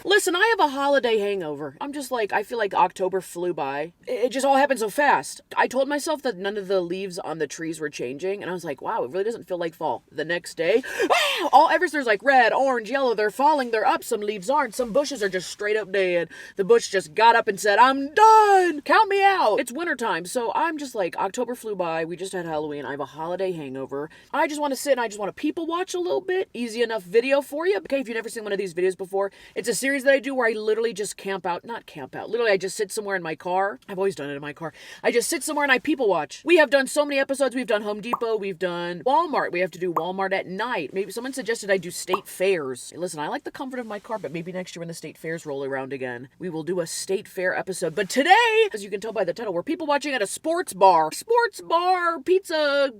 Listen, I have a holiday hangover. I'm just like, I feel like October flew by. It just all happened so fast. I told myself that none of the leaves on the trees were changing, and I was like, wow, it really doesn't feel like fall. The next day, there's like red, orange, yellow, they're falling, they're up, some leaves aren't, some bushes are just straight up dead. The bush just got up and said, I'm done! Count me out! It's wintertime, so I'm just like, October flew by, we just had Halloween, I have a holiday hangover. I just want to sit and I just want to people watch a little bit. Easy enough video for you. Okay, if you've never seen one of these videos before, it's a series that I do where I literally just literally I just sit somewhere in my car. I've always done it in my car. I just sit somewhere and I people watch. We have done so many episodes. We've done Home Depot, we've done Walmart. We have to do Walmart at night. Maybe someone suggested I do state fairs. Hey, listen, I like the comfort of my car, but maybe next year when the state fairs roll around again, we will do a state fair episode. But today, as you can tell by the title, we're people watching at a sports bar. Sports bar, pizza,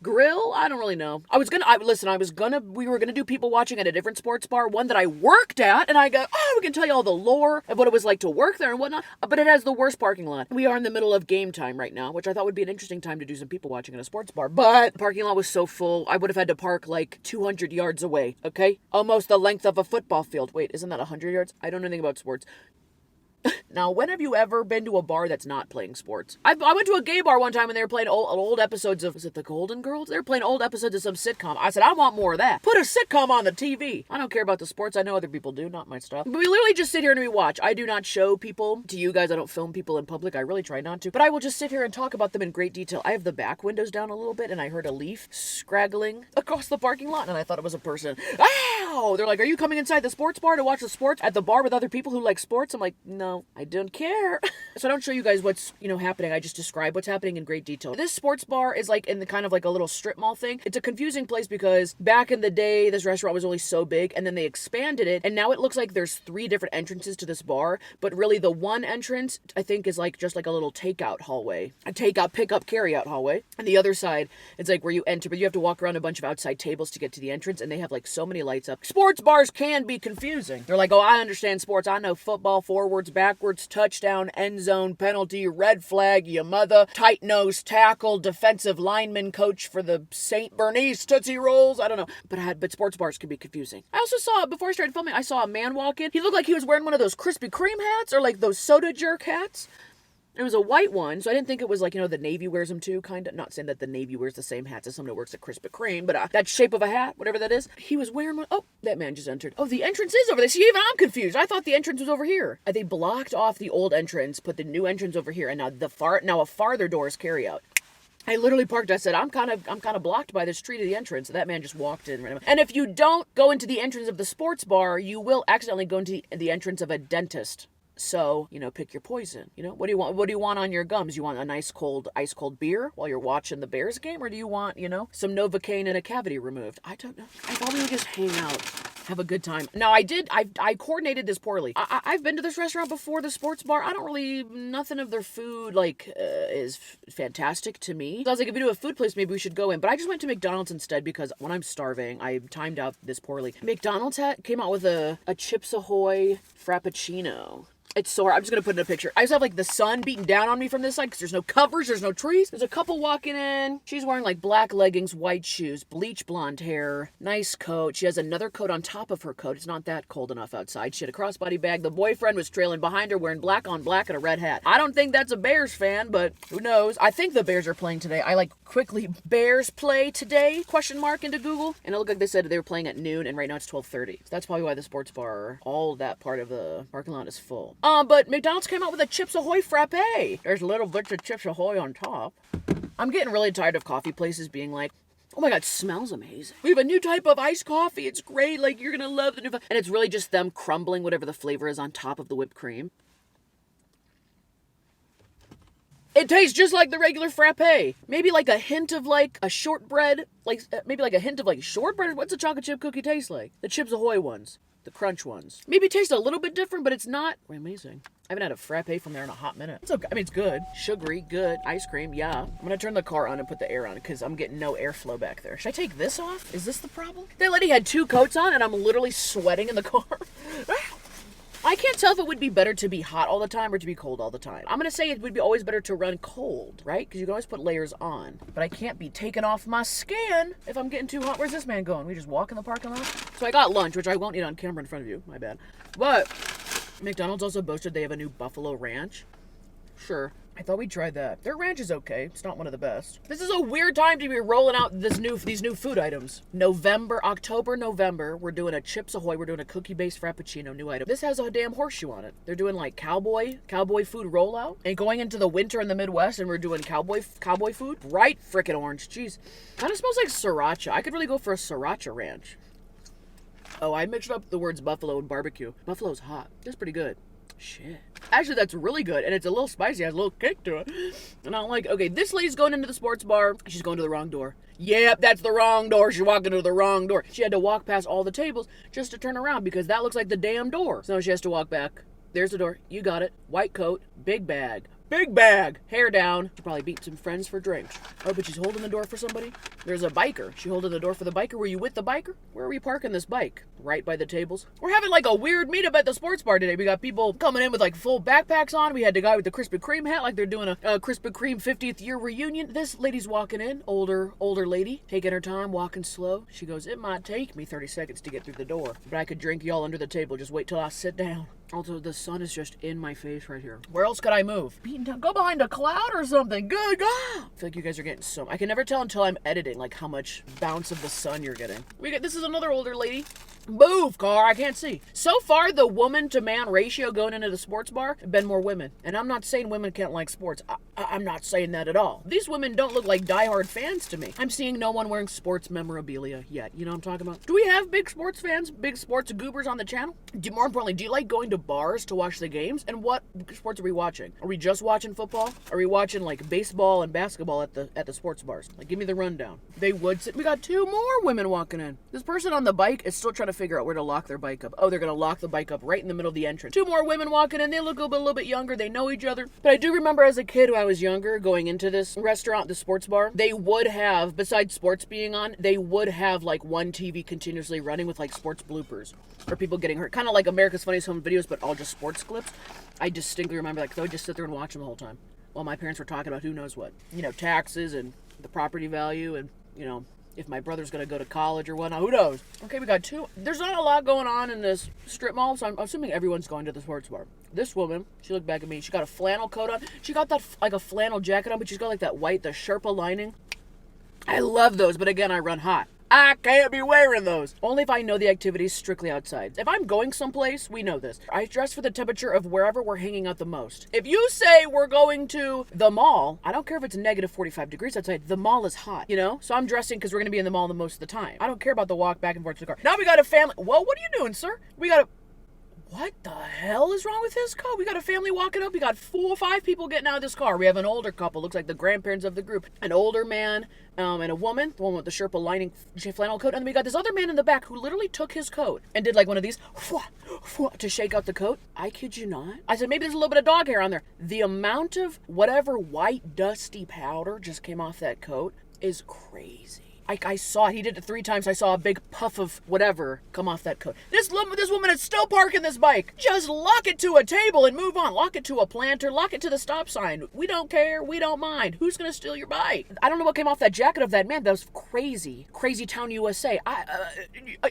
grill? I don't really know. We were gonna do people watching at a different sports bar, one that I worked at, and I go, we can tell you all the lore of what it was like to work there and whatnot, but it has the worst parking lot. We are in the middle of game time right now, which I thought would be an interesting time to do some people watching at a sports bar, but the parking lot was so full, I would have had to park like 200 yards away, okay? Almost the length of a football field. Wait, isn't that 100 yards? I don't know anything about sports. Now, when have you ever been to a bar that's not playing sports? I went to a gay bar one time and they were playing old episodes of, was it the Golden Girls? They were playing old episodes of some sitcom. I said, I want more of that. Put a sitcom on the TV. I don't care about the sports. I know other people do, not my stuff. But we literally just sit here and we watch. I do not show people to you guys. I don't film people in public. I really try not to. But I will just sit here and talk about them in great detail. I have the back windows down a little bit and I heard a leaf scraggling across the parking lot and I thought it was a person. Ow! They're like, are you coming inside the sports bar to watch the sports at the bar with other people who like sports? I'm like, no, I don't care. So I don't show you guys what's, happening. I just describe what's happening in great detail. This sports bar is like in the kind of like a little strip mall thing. It's a confusing place because back in the day, this restaurant was only so big and then they expanded it and now it looks like there's 3 different entrances to this bar, but really the one entrance I think is like just like a little takeout hallway. A takeout, pickup, carry out hallway. And the other side, it's like where you enter, but you have to walk around a bunch of outside tables to get to the entrance and they have like so many lights up. Sports bars can be confusing. They're like, oh, I understand sports. I know football, forwards, backwards, touchdown, end zone, penalty, red flag, your mother, tight nose, tackle, defensive lineman, coach for the St. Bernice Tootsie Rolls. I don't know. But sports bars can be confusing. I also saw, before I started filming, I saw a man walk in. He looked like he was wearing one of those Krispy Kreme hats or like those soda jerk hats. It was a white one, so I didn't think it was like, the Navy wears them too, kind of. Not saying that the Navy wears the same hats as someone who works at Krispy Kreme, but that shape of a hat, whatever that is. He was wearing one. Oh, that man just entered. Oh, the entrance is over there. See, even I'm confused. I thought the entrance was over here. They blocked off the old entrance, put the new entrance over here, and now a farther door is carry out. I literally parked. I said, I'm kind of blocked by this tree to the entrance. That man just walked in. And if you don't go into the entrance of the sports bar, you will accidentally go into the entrance of a dentist. So, pick your poison. What do you want? What do you want on your gums? You want a nice ice cold beer while you're watching the Bears game? Or do you want, some Novocaine and a cavity removed? I don't know. I thought we would just hang out, have a good time. Now, I coordinated this poorly. I've been to this restaurant before, the sports bar. Nothing of their food, is fantastic to me. So I was like, if we do a food place, maybe we should go in. But I just went to McDonald's instead because when I'm starving, I timed out this poorly. McDonald's came out with a Chips Ahoy Frappuccino. It's so hard. I'm just going to put in a picture. I just have the sun beating down on me from this side because there's no covers, there's no trees. There's a couple walking in. She's wearing black leggings, white shoes, bleach blonde hair, nice coat. She has another coat on top of her coat. It's not that cold enough outside. She had a crossbody bag. The boyfriend was trailing behind her wearing black on black and a red hat. I don't think that's a Bears fan, but who knows? I think the Bears are playing today. I quickly Bears play today? ? Into Google. And it looked like they said they were playing at noon and right now it's 12:30. So that's probably why the sports bar, all that part of the parking lot is full. But McDonald's came out with a Chips Ahoy Frappe. There's little bits of Chips Ahoy on top. I'm getting really tired of coffee places being like, oh my God, it smells amazing. We have a new type of iced coffee. It's great. You're going to love the new... And it's really just them crumbling whatever the flavor is on top of the whipped cream. It tastes just like the regular frappe. Maybe a hint of a shortbread. Maybe a hint of shortbread. What's a chocolate chip cookie taste like? The Chips Ahoy ones. The crunch ones. Maybe it tastes a little bit different, but it's not amazing. I haven't had a frappe from there in a hot minute. It's okay. It's good. Sugary, good. Ice cream, yeah. I'm gonna turn the car on and put the air on because I'm getting no airflow back there. Should I take this off? Is this the problem? That lady had 2 coats on and I'm literally sweating in the car. I can't tell if it would be better to be hot all the time or to be cold all the time. I'm gonna say it would be always better to run cold, right? Because you can always put layers on. But I can't be taking off my skin if I'm getting too hot. Where's this man going? We just walk in the parking lot? So I got lunch, which I won't eat on camera in front of you. My bad. But McDonald's also boasted they have a new Buffalo Ranch. Sure. I thought we'd try that. Their ranch is okay. It's not one of the best. This is a weird time to be rolling out these new food items. October, November, we're doing a Chips Ahoy. We're doing a cookie-based Frappuccino, new item. This has a damn horseshoe on it. They're doing like cowboy food rollout. And going into the winter in the Midwest, and we're doing cowboy food. Bright frickin' orange. Jeez. Kind of smells like sriracha. I could really go for a sriracha ranch. Oh, I mixed up the words buffalo and barbecue. Buffalo's hot. That's pretty good. Shit. Actually, that's really good, and it's a little spicy. It has a little kick to it. And I'm like, okay, this lady's going into the sports bar. She's going to the wrong door. Yep, that's the wrong door. She's walking to the wrong door. She had to walk past all the tables just to turn around because that looks like the damn door. So she has to walk back. There's the door. You got it. White coat, big bag. Big bag. Hair down. She probably beat some friends for drinks. Oh, but she's holding the door for somebody. There's a biker. She holding the door for the biker. Were you with the biker? Where are we parking this bike? Right by the tables. We're having like a weird meetup at the sports bar today. We got people coming in with like full backpacks on. We had the guy with the Krispy Kreme hat like they're doing a Krispy Kreme 50th year reunion. This lady's walking in. Older lady. Taking her time, walking slow. She goes, it might take me 30 seconds to get through the door, but I could drink y'all under the table. Just wait till I sit down. Also, the sun is just in my face right here. Where else could I move? Beaten down. Go behind a cloud or something. Good God. I feel like you guys are getting so... I can never tell until I'm editing, like, how much bounce of the sun you're getting. This is another older lady. Move, car. I can't see. So far, the woman-to-man ratio going into the sports bar have been more women. And I'm not saying women can't like sports. I'm not saying that at all. These women don't look like diehard fans to me. I'm seeing no one wearing sports memorabilia yet. You know what I'm talking about? Do we have big sports fans, big sports goobers on the channel? More importantly, do you like going to bars to watch the games? And what sports are we watching? Are we just watching football? Are we watching like baseball and basketball at the sports bars? Like, give me the rundown. They would sit. We got 2 more women walking in. This person on the bike is still trying to figure out where to lock their bike up. Oh, they're gonna lock the bike up right in the middle of the entrance. 2 more women walking in. They look a little bit younger. They know each other. But I do remember as a kid when I was younger going into this restaurant, the sports bar, they would have, besides sports being on, they would have like one TV continuously running with like sports bloopers or people getting hurt. Kind of like America's Funniest Home Videos, but all just sports clips. I distinctly remember that because I would just sit there and watch them the whole time while my parents were talking about who knows what. You know, taxes and the property value and, you know, if my brother's going to go to college or whatnot. Who knows? Okay, we got 2. There's not a lot going on in this strip mall, so I'm assuming everyone's going to the sports bar. This woman, she looked back at me. She got a flannel coat on. She got that, like a flannel jacket on, but she's got like that white, the Sherpa lining. I love those, but again, I run hot. I can't be wearing those. Only if I know the activity's strictly outside. If I'm going someplace, we know this. I dress for the temperature of wherever we're hanging out the most. If you say we're going to the mall, I don't care if it's negative 45 degrees outside, the mall is hot, you know? So I'm dressing because we're going to be in the mall the most of the time. I don't care about the walk back and forth to the car. Now we got a family. Whoa, what are you doing, sir? We got a... What the hell is wrong with his car? We got a family walking up. We got 4 or 5 people getting out of this car. We have an older couple. Looks like the grandparents of the group. An older man and a woman. The one with the Sherpa lining flannel coat. And then we got this other man in the back who literally took his coat and did like one of these to shake out the coat. I kid you not. I said, maybe there's a little bit of dog hair on there. The amount of whatever white dusty powder just came off that coat is crazy. I saw it. He did it 3 times. I saw a big puff of whatever come off that coat. This woman is still parking this bike. Just lock it to a table and move on. Lock it to a planter. Lock it to the stop sign. We don't care. We don't mind. Who's going to steal your bike? I don't know what came off that jacket of that man. That was crazy. Crazy Town, USA.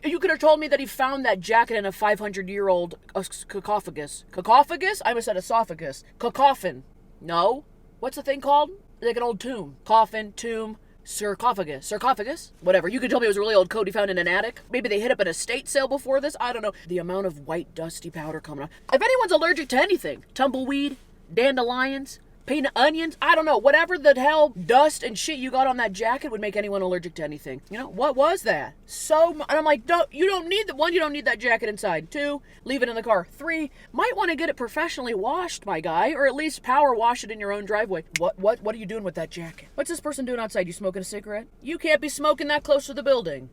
You could have told me that he found that jacket in a 500-year-old sarcophagus. Sarcophagus? I almost said esophagus. Cacophon. No. What's the thing called? Like an old tomb. Coffin, tomb. Sarcophagus, whatever. You could tell me it was a really old coat he found in an attic. Maybe they hit up an estate sale before this. I don't know. The amount of white dusty powder coming off. If anyone's allergic to anything, tumbleweed, dandelions, peanut onions, I don't know. Whatever the hell dust and shit you got on that jacket would make anyone allergic to anything. You know, what was that? And I'm like, you don't need that. 1, you don't need that jacket inside. 2, leave it in the car. 3, might want to get it professionally washed, my guy, or at least power wash it in your own driveway. What are you doing with that jacket? What's this person doing outside? You smoking a cigarette? You can't be smoking that close to the building.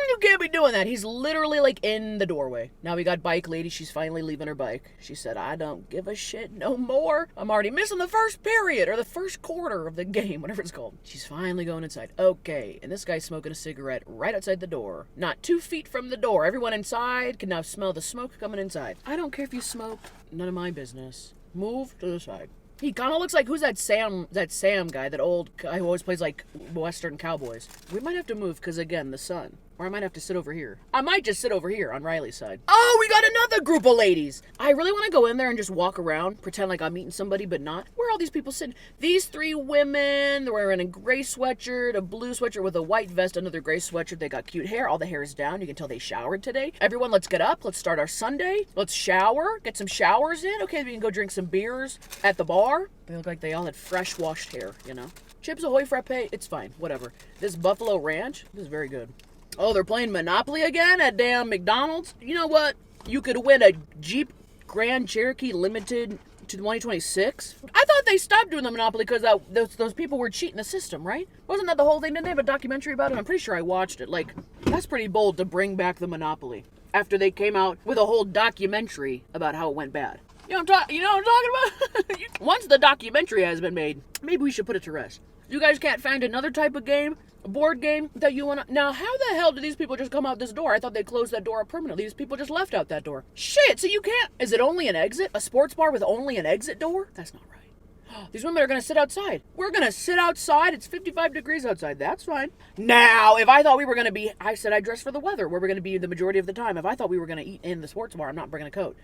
You can't be doing that. He's literally like in the doorway. Now we got bike lady. She's finally leaving her bike. She said, I don't give a shit no more. I'm already missing the first period or the first quarter of the game, whatever it's called. She's finally going inside. Okay. And this guy's smoking a cigarette right outside the door. Not 2 feet from the door. Everyone inside can now smell the smoke coming inside. I don't care if you smoke. None of my business. Move to the side. He kind of looks like, who's that Sam guy, that old guy who always plays like Western cowboys. We might have to move because, again, the sun. Or I might have to sit over here. I might just sit over here on Riley's side. Oh, we got another group of ladies. I really want to go in there and just walk around, pretend like I'm meeting somebody, but not. Where are all these people sitting? These 3 women, they're wearing a gray sweatshirt, a blue sweatshirt with a white vest under their gray sweatshirt. They got cute hair. All the hair is down. You can tell they showered today. Everyone, let's get up. Let's start our Sunday. Let's shower. Get some showers in. Okay, we can go drink some beers at the bar. They look like they all had fresh washed hair, you know. Chips Ahoy frappe, it's fine. Whatever. This Buffalo Ranch, this is very good. Oh, they're playing Monopoly again at damn McDonald's? You know what? You could win a Jeep Grand Cherokee Limited to 2026. I thought they stopped doing the Monopoly because those people were cheating the system, right? Wasn't that the whole thing? Didn't they have a documentary about it? I'm pretty sure I watched it. Like, that's pretty bold to bring back the Monopoly after they came out with a whole documentary about how it went bad. You know what I'm talking about? Once the documentary has been made, maybe we should put it to rest. You guys can't find another type of game, a board game that you want to... Now, how the hell did these people just come out this door? I thought they closed that door up permanently. These people just left out that door. Shit, so you can't... Is it only an exit? A sports bar with only an exit door? That's not right. These women are going to sit outside. We're going to sit outside. It's 55 degrees outside. That's fine. Now, if I thought we were going to be... I said I dressed for the weather, where we're going to be the majority of the time. If I thought we were going to eat in the sports bar, I'm not bringing a coat.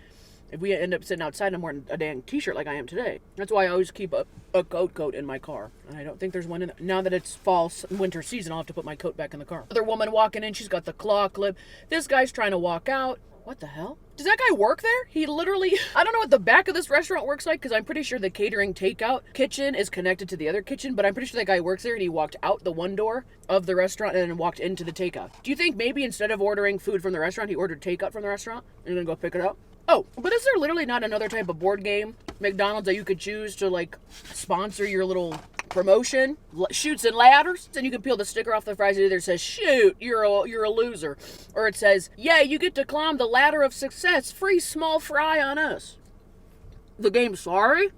If we end up sitting outside, I'm wearing a dang t-shirt like I am today. That's why I always keep a coat in my car. And I don't think there's one in there. Now that it's fall, winter season, I'll have to put my coat back in the car. Other woman walking in, she's got the claw clip. This guy's trying to walk out. What the hell? Does that guy work there? He literally... I don't know what the back of this restaurant works like, because I'm pretty sure the catering takeout kitchen is connected to the other kitchen, but I'm pretty sure that guy works there, and he walked out the one door of the restaurant and then walked into the takeout. Do you think maybe instead of ordering food from the restaurant, he ordered takeout from the restaurant and then go pick it up? Oh, but is there literally not another type of board game, McDonald's, that you could choose to, like, sponsor your little promotion? Shoots and ladders? And you can peel the sticker off the fries. It either says, shoot, you're a loser. Or it says, yeah, you get to climb the ladder of success. Free small fry on us. The game, sorry,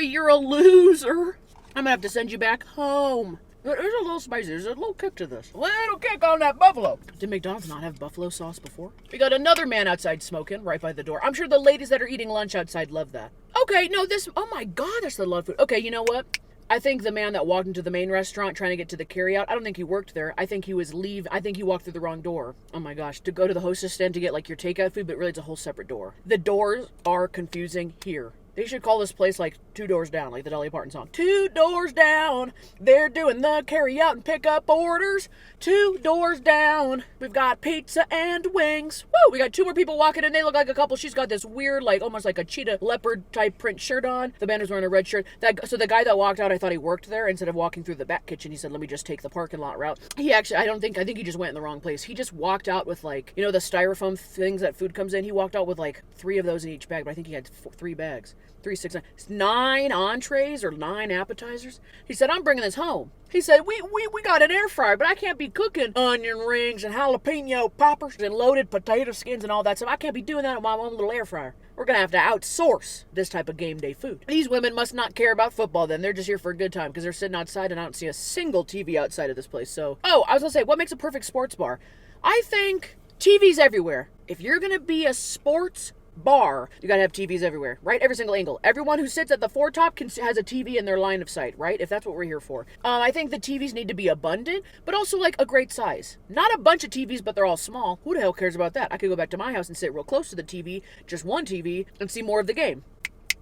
you're a loser. I'm gonna have to send you back home. There's a little spicy. There's a little kick to this. A little kick on that buffalo. Did McDonald's not have buffalo sauce before? We got another man outside smoking right by the door. I'm sure the ladies that are eating lunch outside love that. Okay, no, this... Oh my God, that's the love food. Okay, you know what? I think the man that walked into the main restaurant trying to get to the carryout, I don't think he worked there. I think he was I think he walked through the wrong door. Oh my gosh, to go to the Hostess stand to get like your takeout food, but really it's a whole separate door. The doors are confusing here. They should call this place like 2 doors down, like the Dolly Parton song. 2 doors down, they're doing the carry out and pick up orders. 2 doors down, we've got pizza and wings. Woo! We got 2 more people walking in. They look like a couple. She's got this weird, like almost like a cheetah leopard type print shirt on. The man was wearing a red shirt. So the guy that walked out, I thought he worked there. Instead of walking through the back kitchen, he said, "Let me just take the parking lot route." He actually, I think he just went in the wrong place. He just walked out with like, you know, the styrofoam things that food comes in. He walked out with like 3 of those in each bag, but I think he had 3 bags. 3, 6, 9 entrees or 9 appetizers. He said, "I'm bringing this home." He said, we got an air fryer, but I can't be cooking onion rings and jalapeno poppers and loaded potato skins and all that stuff. I can't be doing that with my own little air fryer. We're going to have to outsource this type of game day food. These women must not care about football then. They're just here for a good time because they're sitting outside and I don't see a single TV outside of this place. So, I was going to say, what makes a perfect sports bar? I think TVs everywhere. If you're going to be a sports bar, you gotta have TVs everywhere, right? Every single angle. Everyone who sits at the foretop has a TV in their line of sight, right? If that's what we're here for. I think the TVs need to be abundant, but also like a great size. Not a bunch of TVs, but they're all small. Who the hell cares about that? I could go back to my house and sit real close to the TV, just one TV, and see more of the game.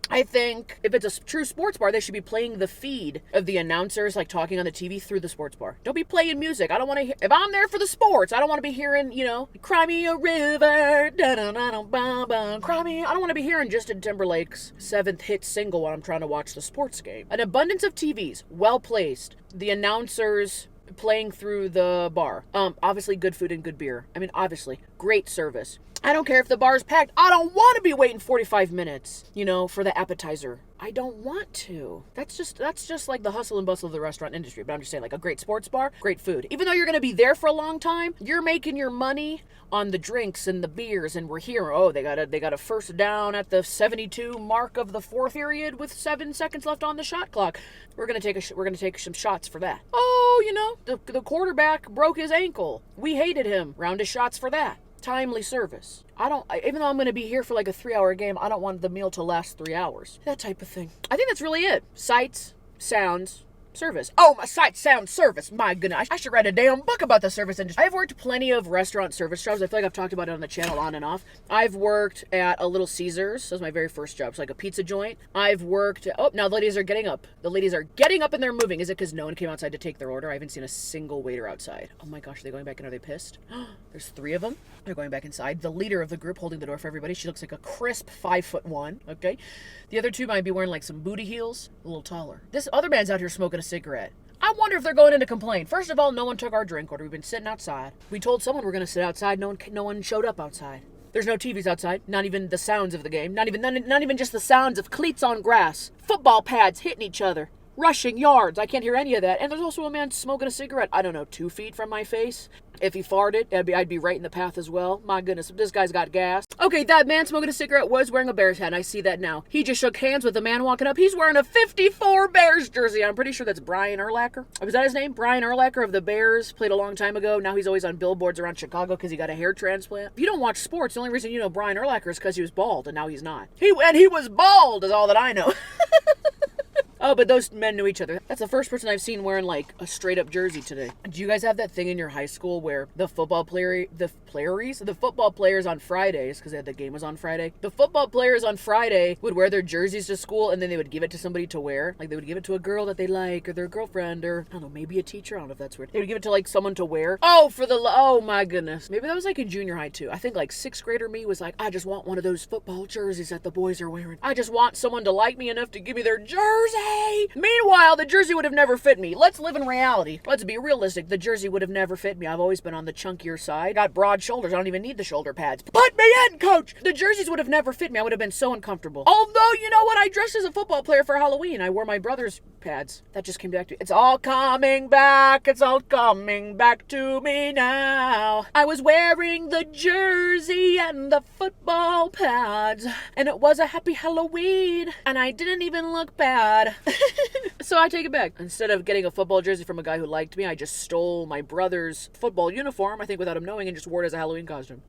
I think if it's a true sports bar, they should be playing the feed of the announcers, like talking on the TV through the sports bar. Don't be playing music. I don't want to if I'm there for the sports, I don't want to be hearing, you know, "Cry Me a River, da-da-da-da-ba-ba, cry me." I don't want to be hearing Justin Timberlake's 7th hit single while I'm trying to watch the sports game. An abundance of TVs, well placed. The announcers playing through the bar. Obviously good food and good beer. I mean, obviously, great service. I don't care if the bar's packed. I don't want to be waiting 45 minutes, for the appetizer. I don't want to. That's just like the hustle and bustle of the restaurant industry. But I'm just saying, like a great sports bar, great food. Even though you're going to be there for a long time, you're making your money on the drinks and the beers. And we're here. Oh, they got a first down at the 72 mark of the fourth period with 7 seconds left on the shot clock. We're gonna take some shots for that. Oh, the quarterback broke his ankle. We hated him. Round of shots for that. Timely service. Even though I'm going to be here for like a 3-hour game, I don't want the meal to last 3 hours. That type of thing. I think that's really it. Sights, sounds, service. Oh, my sight, sound, service. My goodness. I should write a damn book about the service industry. I've worked plenty of restaurant service jobs. I feel like I've talked about it on the channel on and off. I've worked at a Little Caesars. That was my very first job. It's like a pizza joint. I've worked now the ladies are getting up. The ladies are getting up and they're moving. Is it because no one came outside to take their order? I haven't seen a single waiter outside. Oh my gosh, are they going back in? Are they pissed? There's 3 of them. They're going back inside. The leader of the group holding the door for everybody. She looks like a crisp 5'1". Okay. The other 2 might be wearing like some booty heels, a little taller. This other man's out here smoking a cigarette. I wonder if they're going in to complain. First of all, no one took our drink order. We've been sitting outside. We told someone we're going to sit outside. No one showed up outside. There's no TVs outside. Not even the sounds of the game. Not even just the sounds of cleats on grass. Football pads hitting each other. Rushing yards. I can't hear any of that. And there's also a man smoking a cigarette, I don't know, 2 feet from my face. If he farted, I'd be right in the path as well. My goodness, this guy's got gas. Okay, that man smoking a cigarette was wearing a Bears hat. I see that now. He just shook hands with the man walking up. He's wearing a 54 Bears jersey. I'm pretty sure that's Brian Urlacher. Was that his name? Brian Urlacher of the Bears. Played a long time ago. Now he's always on billboards around Chicago because he got a hair transplant. If you don't watch sports, the only reason you know Brian Urlacher is because he was bald, and now he's not. He was bald is all that I know. Oh, but those men knew each other. That's the first person I've seen wearing like a straight up jersey today. Do you guys have that thing in your high school where the football players on Fridays, because the game was on Friday, the football players on Friday would wear their jerseys to school and then they would give it to somebody to wear? Like they would give it to a girl that they like or their girlfriend or, I don't know, maybe a teacher. I don't know if that's weird. They would give it to like someone to wear. Oh my goodness. Maybe that was like in junior high too. I think like 6th grader me was like, I just want one of those football jerseys that the boys are wearing. I just want someone to like me enough to give me their jersey. Meanwhile, the jersey would have never fit me. Let's live in reality. Let's be realistic. The jersey would have never fit me. I've always been on the chunkier side. Got broad shoulders. I don't even need the shoulder pads. Put me in, coach! The jerseys would have never fit me. I would have been so uncomfortable. Although, you know what? I dressed as a football player for Halloween. I wore my brother's pads. That just came back to me. It's all coming back. It's all coming back to me now. I was wearing the jersey and the football pads. And it was a happy Halloween. And I didn't even look bad. So I take it back. Instead of getting a football jersey from a guy who liked me, I just stole my brother's football uniform, I think without him knowing, and just wore it as a Halloween costume.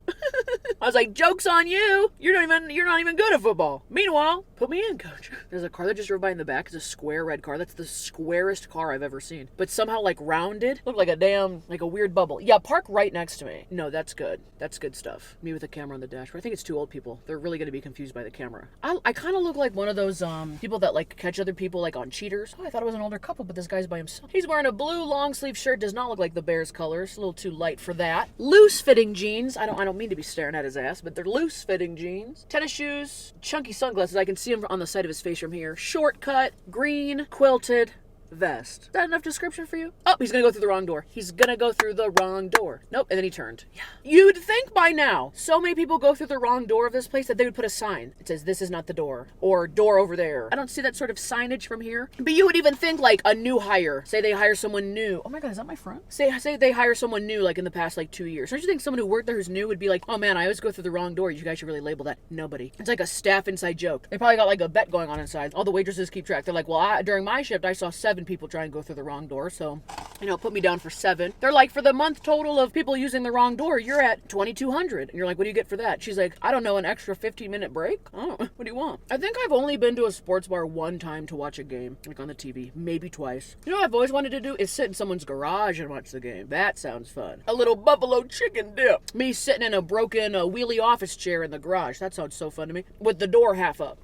I was like, joke's on you. You're not even good at football. Meanwhile, put me in, coach. There's a car that just drove by in the back. It's a square red car. That's the squarest car I've ever seen. But somehow like rounded. Looked like a weird bubble. Yeah, park right next to me. No, that's good. That's good stuff. Me with a camera on the dashboard. I think it's 2 old people. They're really going to be confused by the camera. I kind of look like one of those people that like catch other people like on cheaters. Oh, I thought it was an older couple, but this guy's by himself. He's wearing a blue long sleeve shirt. Does not look like the Bears colors. A little too light for that. Loose fitting jeans. I don't mean to be staring at his ass, but they're loose fitting jeans. Tennis shoes. Chunky sunglasses. I can see him on the side of his face from here. Short cut. Green. Quilted. Vest. Is that enough description for you? Oh, he's gonna go through the wrong door. He's gonna go through the wrong door. Nope, and then he turned. Yeah. You'd think by now, so many people go through the wrong door of this place that they would put a sign. It says, this is not the door. Or door over there. I don't see that sort of signage from here. But you would even think like a new hire. Say they hire someone new. Oh my god, is that my front? Say they hire someone new like in the past like 2 years. Don't you think someone who worked there who's new would be like, oh man, I always go through the wrong door. You guys should really label that. Nobody. It's like a staff inside joke. They probably got like a bet going on inside. All the waitresses keep track. They're like, well, during my shift, I saw 7 people try and go through the wrong door, so put me down for 7. They're like, for the month total of people using the wrong door, you're at 2,200. And you're like, what do you get for that? She's like, I don't know, an extra 15-minute break? Oh, what do you want? I think I've only been to a sports bar 1 time to watch a game, like on the TV, maybe twice. You know what I've always wanted to do is sit in someone's garage and watch the game. That sounds fun. A little buffalo chicken dip. Me sitting in a broken wheelie office chair in the garage. That sounds so fun to me. With the door half up.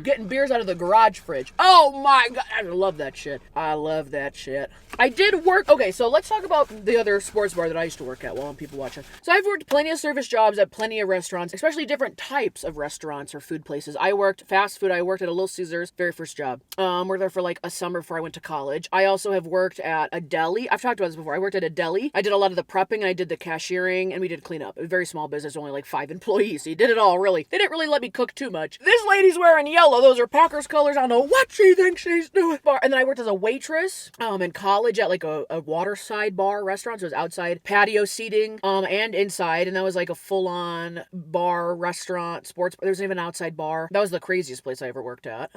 Getting beers out of the garage fridge. Oh my God. I love that shit. I love that shit. I did work. Okay, so let's talk about the other sports bar that I used to work at while people watching. So I've worked plenty of service jobs at plenty of restaurants, especially different types of restaurants or food places. I worked fast food. I worked at a Little Caesars, very first job. Worked there for like a summer before I went to college. I also have worked at a deli. I've talked about this before. I worked at a deli. I did a lot of the prepping and I did the cashiering and we did cleanup. A very small business, only like 5 employees. So you did it all really. They didn't really let me cook too much. This lady's wearing yellow. Those are Packers colors. I don't know what she thinks she's doing. And then I worked as a waitress in college at like a waterside bar restaurant. So it was outside patio seating and inside. And that was like a full-on bar restaurant sports. There was even an outside bar. That was the craziest place I ever worked at.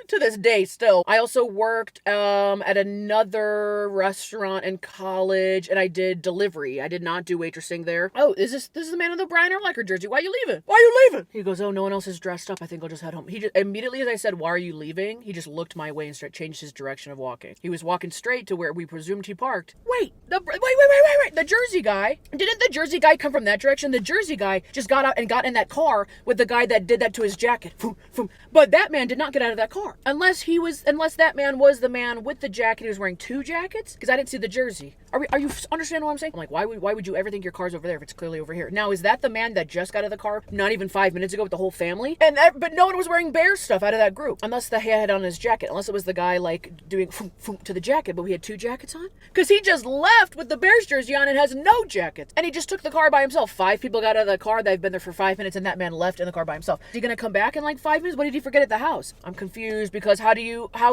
To this day still. I also worked at another restaurant in college and I did delivery. I did not do waitressing there. Oh, this is the man in the Brian Urlacher jersey. Why are you leaving? Why are you leaving? He goes, oh, no one else is dressed up. I think I'll just head home. He just immediately as I said, why are you leaving? He just looked my way and changed his direction of walking. He was walking straight to where we presumed he parked. Wait. The Jersey guy. Didn't the Jersey guy come from that direction? The Jersey guy just got out and got in that car with the guy that did that to his jacket. But that man did not get out of that car. Unless that man was the man with the jacket. He was wearing 2 jackets. Because I didn't see the jersey. Are you understanding what I'm saying? I'm like, why would you ever think your car's over there if it's clearly over here? Now, is that the man that just got out of the car not even 5 minutes ago with the whole family? But no one was wearing bear stuff out of that group. Unless the head on his jacket. Unless it was the guy like doing to the jacket, but we had 2 jackets on? Because he just left with the Bears jersey on and has no jacket. And he just took the car by himself. 5 people got out of the car. They've been there for 5 minutes and that man left in the car by himself. Is he going to come back in like 5 minutes? What did he forget at the house? I'm confused because how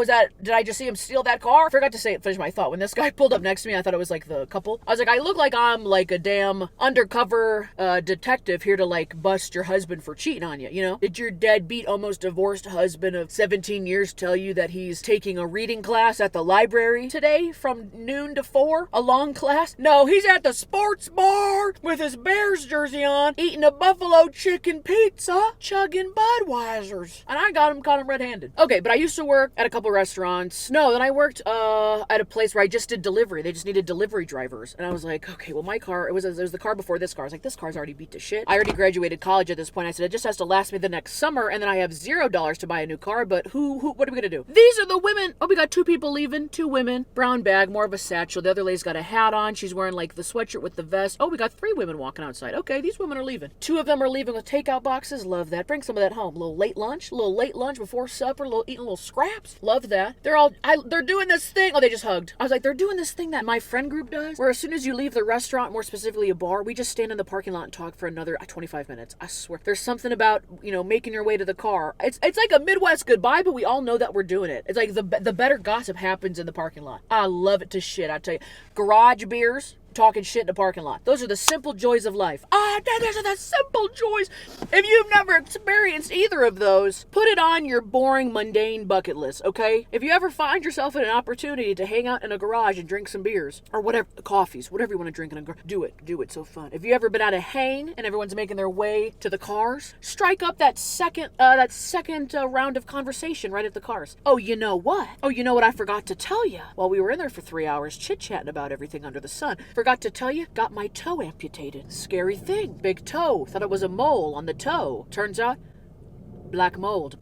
is that? Did I just see him steal that car? I forgot to finish my thought. When this guy pulled up next to me, I thought it was like the couple. I was like, I look like I'm like a damn undercover detective here to like bust your husband for cheating on you, you know? Did your deadbeat, almost divorced husband of 17 years tell you that he's taking a reading class at the library today from noon to 4? A long class? No, he's at the sports bar with his Bears jersey on, eating a buffalo chicken pizza, chugging Budweisers. And I caught him red-handed. Okay, but I used to work at a couple restaurants. No, then I worked at a place where I just did delivery. They just needed delivery drivers. And I was like, okay, well, my car, it was the car before this car. I was like, this car's already beat to shit. I already graduated college at this point. I said, it just has to last me the next summer, and then I have $0 to buy a new car, but what are we gonna do? These are the women. Oh, we got 2 people leaving, 2 women. Brown bag, more of a satchel. The other lady's got a hat on. She's wearing like the sweatshirt with the vest. Oh, we got 3 women walking outside. Okay, these women are leaving. 2 of them are leaving with takeout boxes. Love that. Bring some of that home. A little late lunch before supper, eating a little scraps. Love that. They're doing this thing. Oh, they just hugged. I was like, they're doing this thing that my friend group does, where as soon as you leave the restaurant, more specifically a bar, we just stand in the parking lot and talk for another 25 minutes. I swear. There's something about, making your way to the car. It's like a Midwest goodbye, but we all know that we're doing it. It's like the better gossip happens in the parking lot. I love it to shit, I tell you. Garage beers, talking shit in the parking lot. Those are the simple joys of life. Those are the simple joys. If you've never experienced either of those, put it on your boring, mundane bucket list, okay? If you ever find yourself in an opportunity to hang out in a garage and drink some beers, or whatever, coffees, whatever you want to drink in a garage, do it. It's so fun. If you ever been at a hang and everyone's making their way to the cars, strike up that second round of conversation right at the cars. Oh, you know what? I forgot to tell you. While we were in there for 3 hours chit-chatting about everything under the sun, forgot to tell you, got my toe amputated. Scary thing. Big toe. Thought it was a mole on the toe. Turns out, black mold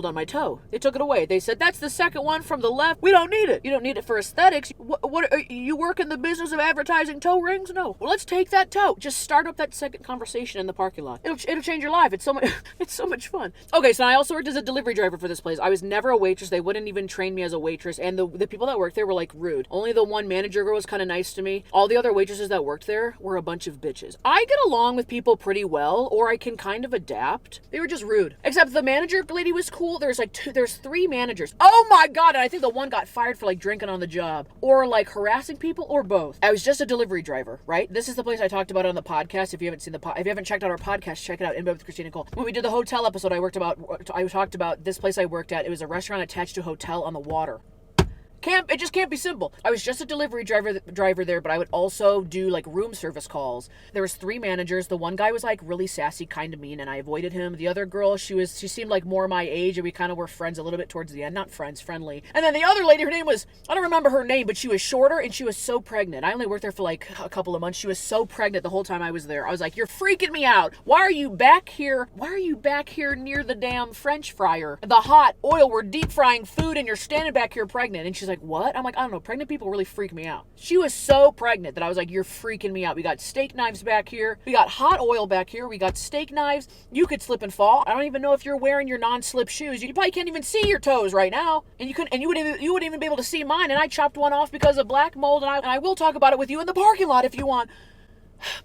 on my toe. They took it away. They said, that's the second one from the left. We don't need it. You don't need it for aesthetics. What you work in the business of advertising toe rings? No. Well, let's take that toe. Just start up that second conversation in the parking lot. It'll change your life. It's so much fun. Okay, so I also worked as a delivery driver for this place. I was never a waitress. They wouldn't even train me as a waitress, and the people that worked there were like rude. Only the one manager girl was kind of nice to me. All the other waitresses that worked there were a bunch of bitches. I get along with people pretty well, or I can kind of adapt. They were just rude. Except the manager lady was cool. There's 3 managers. Oh my God. And I think the one got fired for like drinking on the job or like harassing people or both. I was just a delivery driver, right? This is the place I talked about on the podcast. If you haven't checked out our podcast, check it out. In Bed with Christina Cole. When we did the hotel episode, I talked about this place I worked at. It was a restaurant attached to a hotel on the water. It just can't be simple. I was just a delivery driver there, but I would also do like room service calls. There was 3 managers. The one guy was like really sassy, kind of mean, and I avoided him. The other girl, she seemed like more my age, and we kind of were friends a little bit towards the end. Not friends, friendly. And then the other lady, her name was, I don't remember her name, but she was shorter and she was so pregnant. I only worked there for like a couple of months. She was so pregnant the whole time I was there. I was like, you're freaking me out. Why are you back here near the damn French fryer? The hot oil, we're deep frying food and you're standing back here pregnant. And she's like, what? I'm like, I don't know. Pregnant people really freak me out. She was so pregnant that I was like, you're freaking me out. We got steak knives back here. We got hot oil back here. We got steak knives. You could slip and fall. I don't even know if you're wearing your non-slip shoes. You probably can't even see your toes right now. And you wouldn't even be able to see mine. And I chopped one off because of black mold. And I will talk about it with you in the parking lot if you want.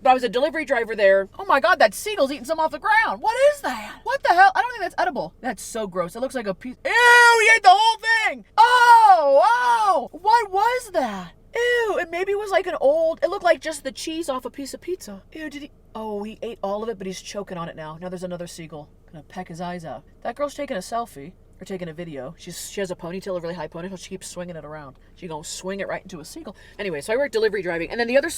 But I was a delivery driver there. Oh my God, that seagull's eating some off the ground. What is that? What the hell? I don't think that's edible. That's so gross. It looks like a piece. Ew, he ate the whole thing. Oh, what was that? Ew, it maybe was like it looked like just the cheese off a piece of pizza. Ew, he ate all of it, but he's choking on it now. Now there's another seagull. Gonna peck his eyes out. That girl's taking a selfie. Or taking a video. She has a ponytail, a really high ponytail. She keeps swinging it around. She gonna swing it right into a seagull. Anyway, so I worked delivery driving. And then the other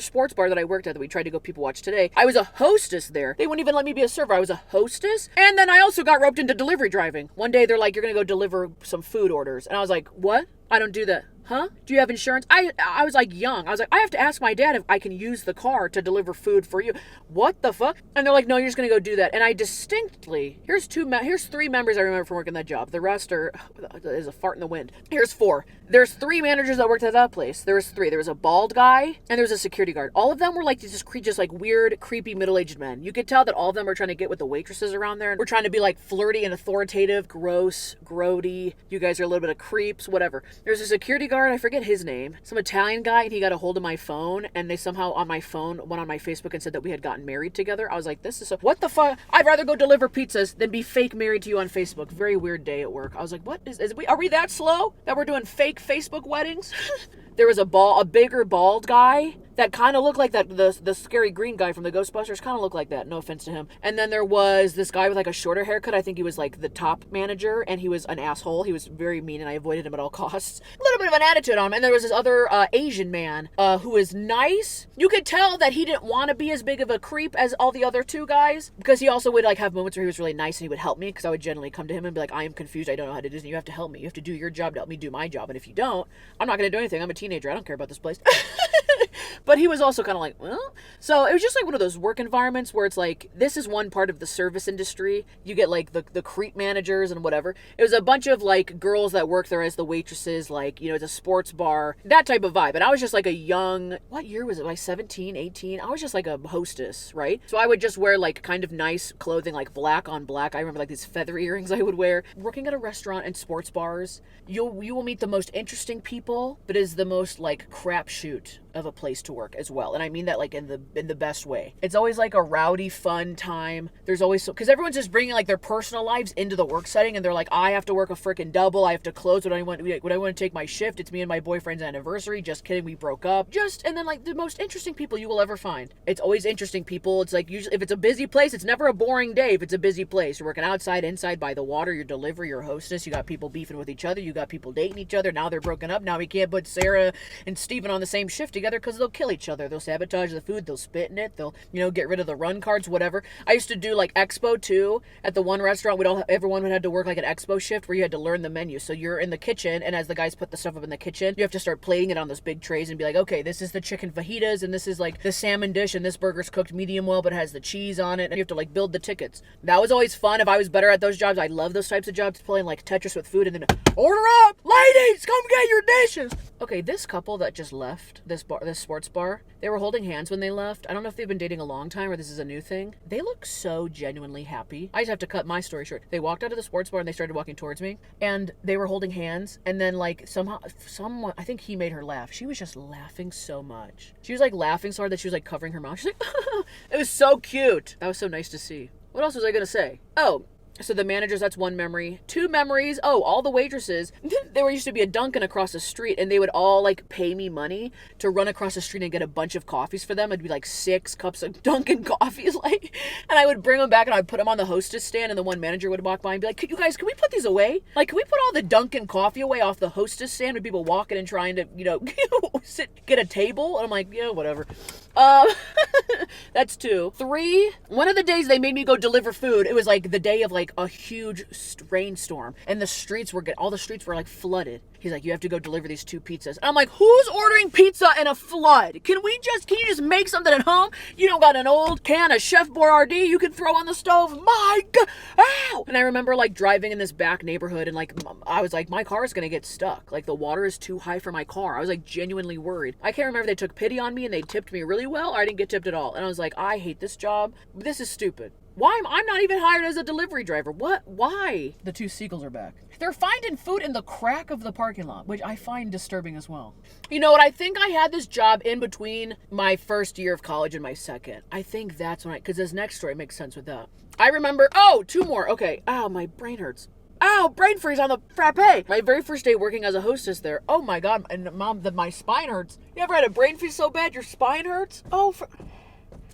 sports bar that I worked at that we tried to go people watch today, I was a hostess there. They wouldn't even let me be a server. I was a hostess. And then I also got roped into delivery driving. One day they're like, you're gonna go deliver some food orders. And I was like, what? I don't do that. Huh? Do you have insurance? I was like young. I was like, I have to ask my dad if I can use the car to deliver food for you. What the fuck? And they're like, no, you're just going to go do that. And I distinctly, here's 3 members I remember from working that job. The rest is a fart in the wind. Here's 4. There's 3 managers that worked at that place. There was 3. There was a bald guy and there was a security guard. All of them were like just like weird, creepy, middle-aged men. You could tell that all of them were trying to get with the waitresses around there. And we're trying to be like flirty and authoritative, gross, grody. You guys are a little bit of creeps, whatever. There's a security guard. I forget his name, some Italian guy, and he got a hold of my phone, and they somehow on my phone went on my Facebook and said that we had gotten married together. I was like, this is what the fuck? I'd rather go deliver pizzas than be fake married to you on Facebook. Very weird day at work. I was like, what are we that slow that we're doing fake Facebook weddings? There was a bigger bald guy that kind of looked like the scary green guy from the Ghostbusters, kind of looked like that. No offense to him. And then there was this guy with like a shorter haircut. I think he was like the top manager, and he was an asshole. He was very mean, and I avoided him at all costs. A little bit of an attitude on him. And there was this other Asian man who was nice. You could tell that he didn't want to be as big of a creep as all the other 2 guys, because he also would like have moments where he was really nice and he would help me, because I would generally come to him and be like, I am confused. I don't know how to do this. And you have to help me. You have to do your job to help me do my job. And if you don't, I'm not going to do anything. I'm a teenager. I don't care about this place. But he was also kind of like, well, so it was just like one of those work environments where it's like, this is one part of the service industry. You get like the creep managers and whatever. It was a bunch of like girls that work there as the waitresses, like, you know, it's a sports bar, that type of vibe. And I was just like a young, what year was it? Like 17, 18? I was just like a hostess, right? So I would just wear like kind of nice clothing, like black on black. I remember like these feather earrings I would wear. Working at a restaurant and sports bars, you will meet the most interesting people, but it is the most like crapshoot of a place to work as well. And I mean that like in the best way. It's always like a rowdy, fun time. There's always because everyone's just bringing like their personal lives into the work setting, and they're like, I have to work a freaking double. I have to close when I want to take my shift. It's me and my boyfriend's anniversary. Just kidding, we broke up. And then like the most interesting people you will ever find. It's always interesting people. It's like usually if it's a busy place, it's never a boring day. If it's a busy place, you're working outside, inside, by the water. Your delivery, your hostess. You got people beefing with each other. You got people dating each other. Now they're broken up. Now we can't put Sarah and Steven on the same shift together because they'll kill each other. They'll sabotage the food. They'll spit in it. They'll, get rid of the run cards, whatever. I used to do like expo too. At the one restaurant, everyone had to work like an expo shift where you had to learn the menu. So you're in the kitchen, and as the guys put the stuff up in the kitchen, you have to start plating it on those big trays and be like, okay, this is the chicken fajitas, and this is like the salmon dish, and this burger's cooked medium well, but it has the cheese on it, and you have to like build the tickets. That was always fun. If I was better at those jobs, I love those types of jobs, playing like Tetris with food, and then order up, ladies, come get your dishes. Okay, this couple that just left this sports bar, they were holding hands when they left. I don't know if they've been dating a long time or this is a new thing. They look so genuinely happy. I just have to cut my story short. They walked out of the sports bar and they started walking towards me, and they were holding hands, and then like someone, I think he made her laugh. She was just laughing so much. She was like laughing so hard that she was like covering her mouth. She's like, it was so cute. That was so nice to see. What else was I gonna say? Oh, So the managers, that's one memory. Two memories. Oh, all the waitresses. There used to be a Dunkin' across the street, and they would all like pay me money to run across the street and get a bunch of coffees for them. It'd be like 6 cups of Dunkin' coffees, like, and I would bring them back and I'd put them on the Hostess stand, and the one manager would walk by and be like, "You guys, can we put these away? Like, can we put all the Dunkin' coffee away off the Hostess stand with people walking and trying to, get a table?" And I'm like, yeah, whatever. That's 2. 3, one of the days they made me go deliver food. It was like the day of like a huge rainstorm, and all the streets were like flooded. He's like, "You have to go deliver these 2 pizzas." And I'm like, who's ordering pizza in a flood? Can you just make something at home? You don't got an old can of Chef Boyardee you can throw on the stove? My God, ow! And I remember like driving in this back neighborhood, and like, I was like, my car is going to get stuck. Like, the water is too high for my car. I was like genuinely worried. I can't remember if they took pity on me and they tipped me really well, or I didn't get tipped at all. And I was like, I hate this job. This is stupid. Why? I'm not even hired as a delivery driver. What? Why? The 2 seagulls are back. They're finding food in the crack of the parking lot, which I find disturbing as well. You know what? I think I had this job in between my first year of college and my second. I think that's when because this next story makes sense with that. I remember, 2 more. Okay. Ow, my brain hurts. Ow, brain freeze on the frappe. My very first day working as a hostess there. Oh my God. And Mom, my spine hurts. You ever had a brain freeze so bad your spine hurts?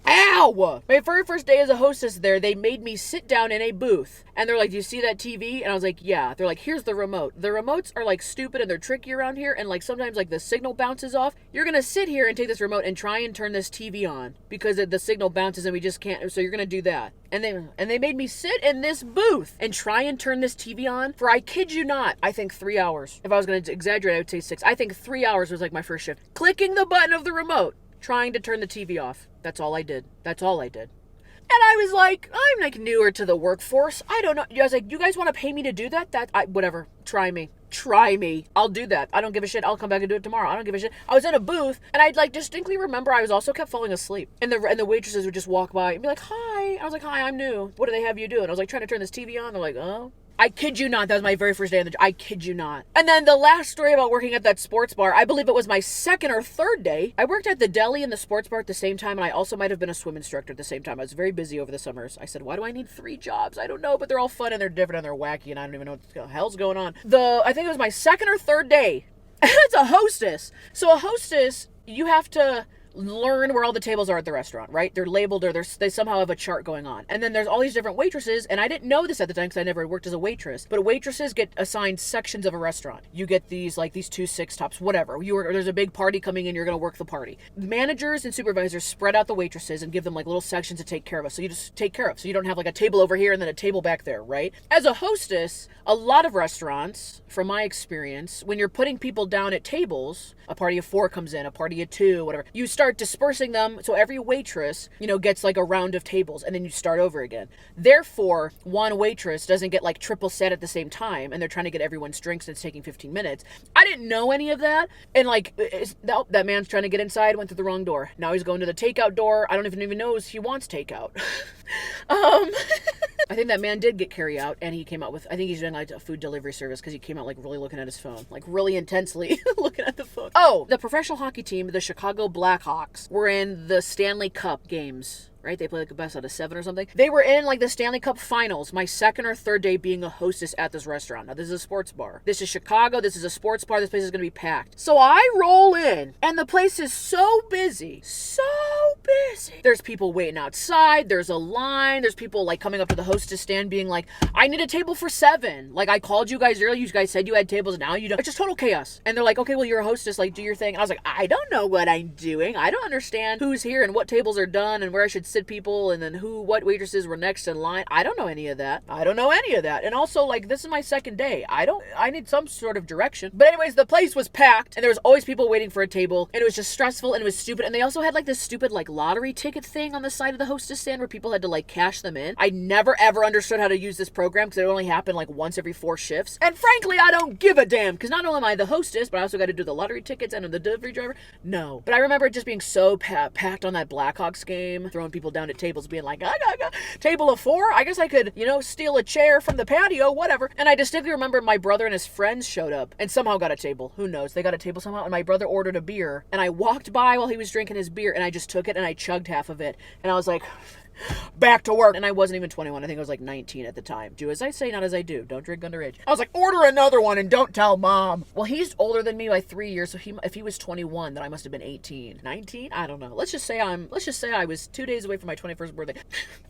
Ow! My very first day as a hostess there, they made me sit down in a booth. And they're like, "Do you see that TV?" And I was like, "Yeah." They're like, "Here's the remote. The remotes are like stupid and they're tricky around here. And like sometimes like the signal bounces off. You're going to sit here and take this remote and try and turn this TV on because the signal bounces and we just can't. So you're going to do that." And they made me sit in this booth and try and turn this TV on for, I kid you not, I think 3 hours. If I was going to exaggerate, I would say 6. I think 3 hours was like my first shift. Clicking the button of the remote, trying to turn the TV off. That's all I did. And I was like, I'm like newer to the workforce. I don't know. I was like, "You guys want to pay me to do that? Whatever. Try me. I'll do that. I don't give a shit. I'll come back and do it tomorrow. I don't give a shit." I was in a booth, and I'd like distinctly remember I was also kept falling asleep. And the waitresses would just walk by and be like, "Hi." I was like, "Hi, I'm new. What do they have you do?" And I was like trying to turn this TV on. They're like, "Oh." I kid you not, that was my very first day on the job. I kid you not. And then the last story about working at that sports bar, I believe it was my second or third day. I worked at the deli and the sports bar at the same time, and I also might have been a swim instructor at the same time. I was very busy over the summers. I said, why do I need 3 jobs? I don't know, but they're all fun and they're different and they're wacky, and I don't even know what the hell's going on. I think it was my second or third day. It's a hostess. So a hostess, you have to learn where all the tables are at the restaurant, right? They're labeled, or they somehow have a chart going on. And then there's all these different waitresses, and I didn't know this at the time because I never worked as a waitress, but waitresses get assigned sections of a restaurant. You get these 2 6-tops, whatever. There's a big party coming in, you're going to work the party. Managers and supervisors spread out the waitresses and give them like little sections to take care of. So you just take care of. So you don't have like a table over here and then a table back there, right? As a hostess, a lot of restaurants, from my experience, when you're putting people down at tables, a party of 4 comes in, a party of 2, whatever, you start dispersing them, so every waitress, gets like a round of tables, and then you start over again. Therefore, one waitress doesn't get like triple set at the same time, and they're trying to get everyone's drinks, and it's taking 15 minutes. I didn't know any of that, and that man's trying to get inside, went through the wrong door. Now he's going to the takeout door. I don't even know he wants takeout. I think that man did get carry out, and he came out with, I think he's doing like a food delivery service, because he came out like really looking at his phone, like really intensely looking at the phone. Oh, the professional hockey team, the Chicago Blackhawks, were in the Stanley Cup games. Right? They play like a best out of 7 or something. They were in like the Stanley Cup finals, my second or third day being a hostess at this restaurant. Now, this is a sports bar. This is Chicago. This is a sports bar. This place is going to be packed. So I roll in, and the place is so busy. So busy. There's people waiting outside. There's a line. There's people like coming up to the hostess stand being like, I need a table for 7. Like, I called you guys earlier. You guys said you had tables, and now you don't. It's just total chaos. And they're like, okay, well, you're a hostess. Like, do your thing. And I was like, I don't know what I'm doing. I don't understand who's here and what tables are done and where I should sit people, and then what waitresses were next in line. I don't know any of that. And also, like, this is my second day. I need some sort of direction. But anyways, the place was packed, and there was always people waiting for a table, and it was just stressful, and it was stupid. And they also had like this stupid like lottery ticket thing on the side of the hostess stand where people had to like cash them in. I never ever understood how to use this program because it only happened like once every 4 shifts. And frankly, I don't give a damn, because not only am I the hostess, but I also got to do the lottery tickets and I'm the delivery driver. No. But I remember it just being so packed on that Blackhawks game, throwing people down at tables, being like, I got a table of 4. I guess I could, steal a chair from the patio, whatever. And I distinctly remember my brother and his friends showed up and somehow got a table. Who knows? They got a table somehow. And my brother ordered a beer, and I walked by while he was drinking his beer, and I just took it and I chugged half of it. And I was like, Back to work. And I wasn't even 21. I think I was like 19 at the time. Do as I say, not as I do. Don't drink underage. I was like, order another one and don't tell mom. Well, he's older than me by 3 years. So if he was 21, then I must have been 18. 19? I don't know. Let's just say I was 2 days away from my 21st birthday.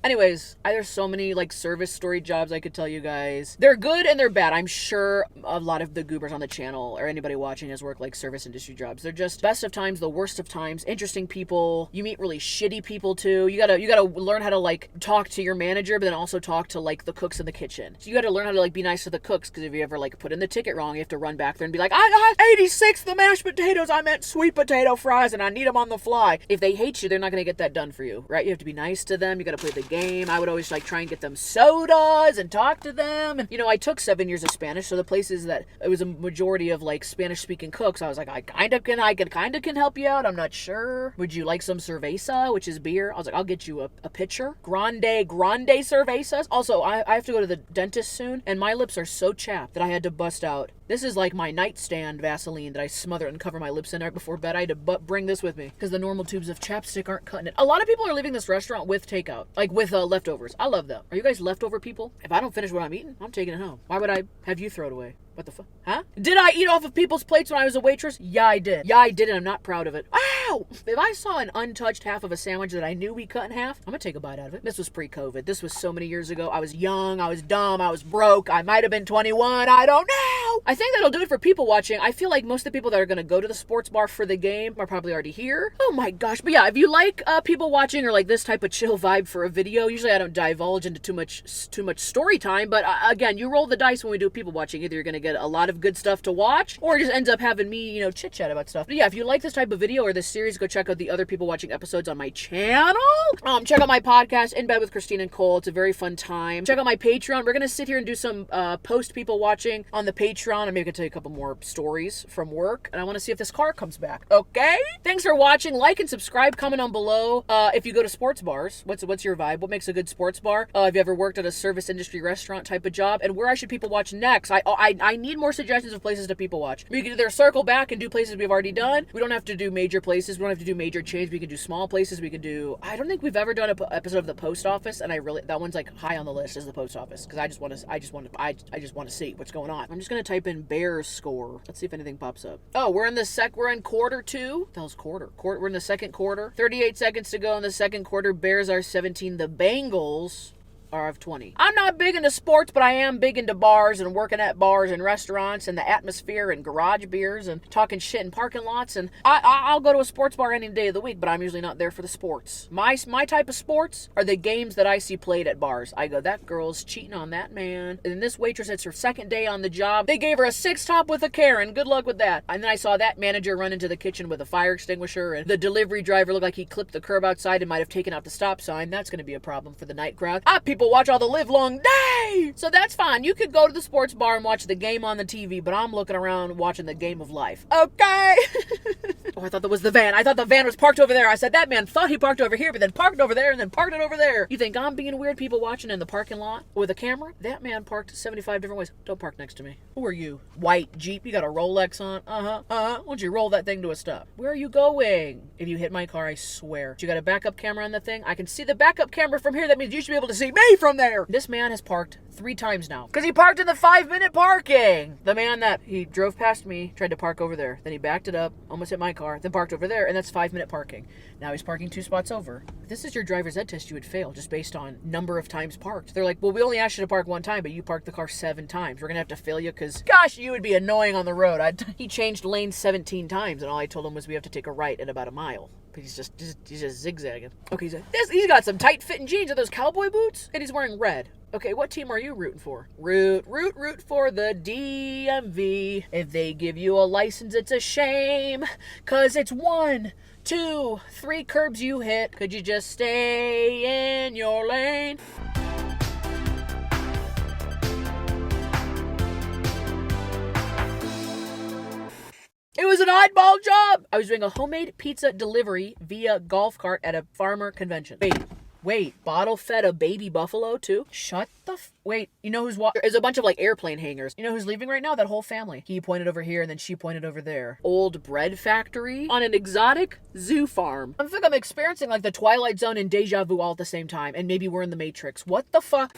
Anyways, there's so many like service story jobs I could tell you guys. They're good and they're bad. I'm sure a lot of the goobers on the channel or anybody watching has worked like service industry jobs. They're just best of times, the worst of times, interesting people. You meet really shitty people too. You gotta learn how to like talk to your manager, but then also talk to like the cooks in the kitchen. So you gotta learn how to like be nice to the cooks, because if you ever like put in the ticket wrong, you have to run back there and be like, I got 86 the mashed potatoes, I meant sweet potato fries and I need them on the fly. If they hate you, they're not gonna get that done for you, right? You have to be nice to them. You gotta play the game. I would always like try and get them sodas and talk to them. And I took 7 years of Spanish, so the places that it was a majority of like Spanish speaking cooks, I was like, I kind of can help you out. I'm not sure. Would you like some cerveza, which is beer? I was like, I'll get you a pitcher. Grande cervezas. Also, I have to go to the dentist soon, and my lips are so chapped that I had to bust out. This is like my nightstand Vaseline that I smother and cover my lips in right before bed. I had to bring this with me because the normal tubes of chapstick aren't cutting it. A lot of people are leaving this restaurant with takeout, like with leftovers. I love them. Are you guys leftover people? If I don't finish what I'm eating, I'm taking it home. Why would I have you throw it away? What the fuck? Huh? Did I eat off of people's plates when I was a waitress? Yeah, I did. Yeah, I did, and I'm not proud of it. Ow! If I saw an untouched half of a sandwich that I knew we cut in half, I'm gonna take a bite out of it. This was pre-COVID. This was so many years ago. I was young, I was dumb, I was broke, I might have been 21, I don't know! I think that'll do it for people watching. I feel like most of the people that are gonna go to the sports bar for the game are probably already here. Oh my gosh. But yeah, if you like people watching or like this type of chill vibe for a video, usually I don't divulge into too much story time, but again, you roll the dice when we do people watching. Either you're gonna get a lot of good stuff to watch, or it just ends up having me, chit chat about stuff. But yeah, if you like this type of video or this series, go check out the other people watching episodes on my channel. Check out my podcast, In Bed with Christine and Cole. It's a very fun time. Check out my Patreon. We're gonna sit here and do some post people watching on the Patreon. I'm maybe gonna tell you a couple more stories from work, and I want to see if this car comes back. Okay. Thanks for watching. Like and subscribe. Comment on below. If you go to sports bars, what's your vibe? What makes a good sports bar? Have you ever worked at a service industry restaurant type of job? And where should people watch next? I need more suggestions of places to people watch. We can either circle back and do places we've already done. We don't have to do major places. We don't have to do major chains. We can do small places. We can do. I don't think we've ever done an episode of the post office, and that one's like high on the list is the post office, because I just want to see what's going on. I'm just gonna type in Bears score. Let's see if anything pops up. Oh, we're in quarter two. What the hell's quarter? We're in the second quarter. 38 seconds to go in the second quarter. Bears are 17. The Bengals are of 20. I'm not big into sports, but I am big into bars and working at bars and restaurants and the atmosphere and garage beers and talking shit in parking lots. And I'll go to a sports bar any day of the week, but I'm usually not there for the sports. My type of sports are the games that I see played at bars. I go, that girl's cheating on that man. And then this waitress, it's her second day on the job. They gave her a 6-top with a Karen. Good luck with that. And then I saw that manager run into the kitchen with a fire extinguisher, and the delivery driver looked like he clipped the curb outside and might have taken out the stop sign. That's going to be a problem for the night crowd. People watch all the live long day. So that's fine. You could go to the sports bar and watch the game on the TV, but I'm looking around watching the game of life. Okay. Oh, I thought that was the van. I thought the van was parked over there. I said, that man thought he parked over here, but then parked over there and then parked it over there. You think I'm being weird, people watching in the parking lot with a camera? That man parked 75 different ways. Don't park next to me. Who are you? White Jeep. You got a Rolex on? Why don't you roll that thing to a stop? Where are you going? If you hit my car, I swear. You got a backup camera on the thing? I can see the backup camera from here. That means you should be able to see me from there. This man has parked 3 times now, because he parked in the 5-minute parking. The man that he drove past me tried to park over there. Then he backed it up, almost hit my car, then parked over there, and that's 5-minute parking. Now he's parking 2 spots over. If this is your driver's ed test, you would fail just based on number of times parked. They're like, well, we only asked you to park 1 time, but you parked the car 7 times. We're gonna have to fail you because, gosh, you would be annoying on the road. He changed lanes 17 times, and all I told him was we have to take a right at about a mile. But he's just zigzagging. Okay, he's got some tight-fitting jeans. Are those cowboy boots? And he's wearing red. Okay, what team are you rooting for? Root for the DMV. If they give you a license, it's a shame. 'Cause it's 1, 2, 3 curbs you hit. Could you just stay in your lane? It was an oddball job. I was doing a homemade pizza delivery via golf cart at a farmer convention. Wait, Wait, bottle fed a baby buffalo too? Shut the wait, you know who's there's a bunch of like airplane hangars. You know who's leaving right now? That whole family. He pointed over here and then she pointed over there. Old bread factory on an exotic zoo farm. I think I'm experiencing like the Twilight Zone and Deja Vu all at the same time, and maybe we're in the Matrix. What the fuck?